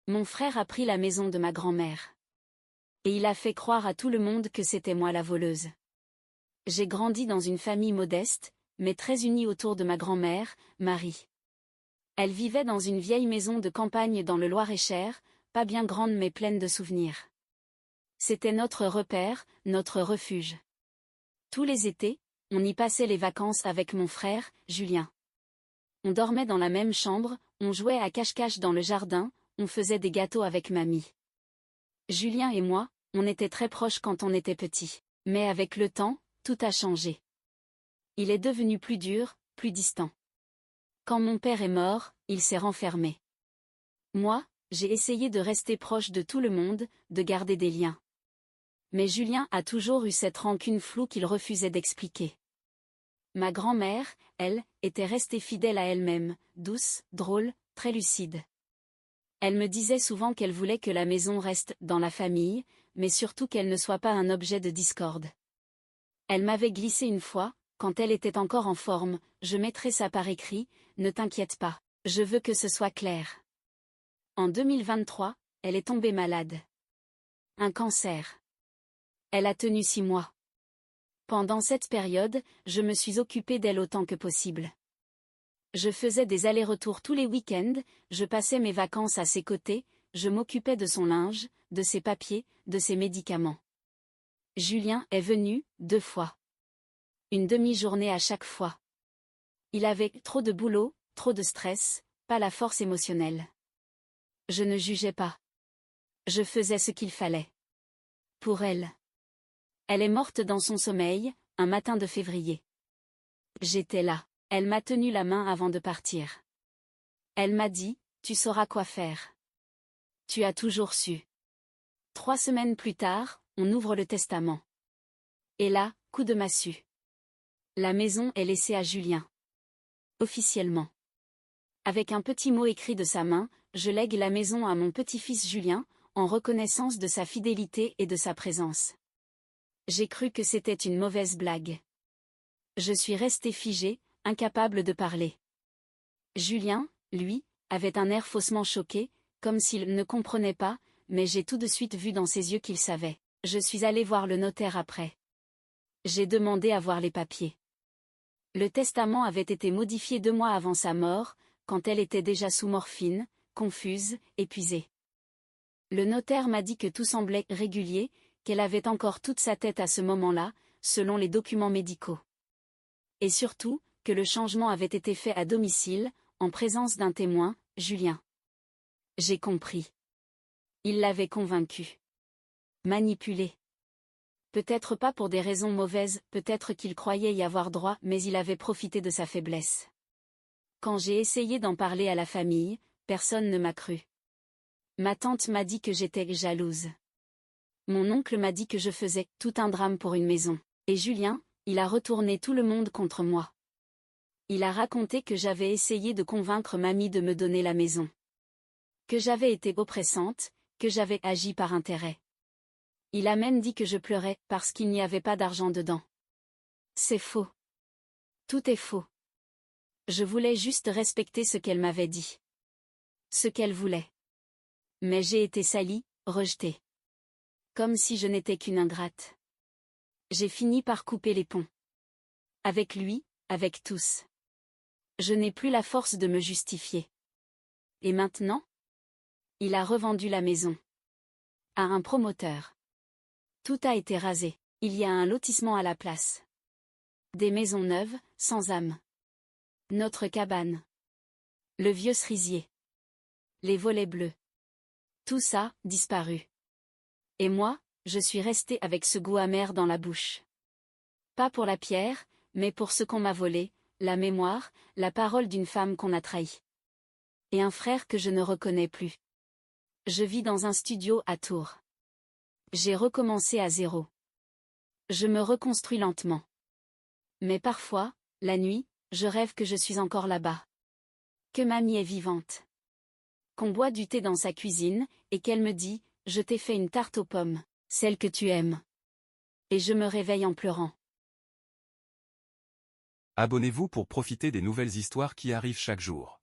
Mon frère a pris la maison de ma grand-mère. Et il a fait croire à tout le monde que c'était moi la voleuse. J'ai grandi dans une famille modeste, mais très unie autour de ma grand-mère, Marie. Elle vivait dans une vieille maison de campagne dans le Loir-et-Cher, pas bien grande mais pleine de souvenirs. C'était notre repère, notre refuge. Tous les étés, on y passait les vacances avec mon frère, Julien. On dormait dans la même chambre, on jouait à cache-cache dans le jardin, on faisait des gâteaux avec mamie. Julien et moi, on était très proches quand on était petits. Mais avec le temps, tout a changé. Il est devenu plus dur, plus distant. Quand mon père est mort, il s'est renfermé. Moi, j'ai essayé de rester proche de tout le monde, de garder des liens. Mais Julien a toujours eu cette rancune floue qu'il refusait d'expliquer. Ma grand-mère, elle, était restée fidèle à elle-même, douce, drôle, très lucide. Elle me disait souvent qu'elle voulait que la maison reste dans la famille, mais surtout qu'elle ne soit pas un objet de discorde. Elle m'avait glissé une fois, quand elle était encore en forme, je mettrai ça par écrit, ne t'inquiète pas, je veux que ce soit clair. En 2023, elle est tombée malade. Un cancer. Elle a tenu 6 mois. Pendant cette période, je me suis occupée d'elle autant que possible. Je faisais des allers-retours tous les week-ends, je passais mes vacances à ses côtés, je m'occupais de son linge, de ses papiers, de ses médicaments. Julien est venu, 2 fois. Une demi-journée à chaque fois. Il avait trop de boulot, trop de stress, pas la force émotionnelle. Je ne jugeais pas. Je faisais ce qu'il fallait. Pour elle. Elle est morte dans son sommeil, un matin de février. J'étais là. Elle m'a tenu la main avant de partir. Elle m'a dit, tu sauras quoi faire. Tu as toujours su. 3 semaines plus tard, on ouvre le testament. Et là, coup de massue. La maison est laissée à Julien. Officiellement. Avec un petit mot écrit de sa main, je lègue la maison à mon petit-fils Julien, en reconnaissance de sa fidélité et de sa présence. J'ai cru que c'était une mauvaise blague. Je suis restée figée, incapable de parler. Julien, lui, avait un air faussement choqué, comme s'il ne comprenait pas, mais j'ai tout de suite vu dans ses yeux qu'il savait. Je suis allée voir le notaire après. J'ai demandé à voir les papiers. Le testament avait été modifié 2 mois avant sa mort, quand elle était déjà sous morphine, confuse, épuisée. Le notaire m'a dit que tout semblait régulier, qu'elle avait encore toute sa tête à ce moment-là, selon les documents médicaux. Et surtout, que le changement avait été fait à domicile, en présence d'un témoin, Julien. J'ai compris. Il l'avait convaincu. Manipulé. Peut-être pas pour des raisons mauvaises, peut-être qu'il croyait y avoir droit, mais il avait profité de sa faiblesse. Quand j'ai essayé d'en parler à la famille, personne ne m'a cru. Ma tante m'a dit que j'étais jalouse. Mon oncle m'a dit que je faisais tout un drame pour une maison. Et Julien, il a retourné tout le monde contre moi. Il a raconté que j'avais essayé de convaincre mamie de me donner la maison. Que j'avais été oppressante, que j'avais agi par intérêt. Il a même dit que je pleurais parce qu'il n'y avait pas d'argent dedans. C'est faux. Tout est faux. Je voulais juste respecter ce qu'elle m'avait dit. Ce qu'elle voulait. Mais j'ai été salie, rejetée. Comme si je n'étais qu'une ingrate. J'ai fini par couper les ponts. Avec lui, avec tous. Je n'ai plus la force de me justifier. Et maintenant? Il a revendu la maison. À un promoteur. Tout a été rasé. Il y a un lotissement à la place. Des maisons neuves, sans âme. Notre cabane. Le vieux cerisier. Les volets bleus. Tout ça, disparu. Et moi, je suis restée avec ce goût amer dans la bouche. Pas pour la pierre, mais pour ce qu'on m'a volé, la mémoire, la parole d'une femme qu'on a trahie. Et un frère que je ne reconnais plus. Je vis dans un studio à Tours. J'ai recommencé à zéro. Je me reconstruis lentement. Mais parfois, la nuit, je rêve que je suis encore là-bas. Que mamie est vivante. Qu'on boit du thé dans sa cuisine, et qu'elle me dit, je t'ai fait une tarte aux pommes, celle que tu aimes. Et je me réveille en pleurant. Abonnez-vous pour profiter des nouvelles histoires qui arrivent chaque jour.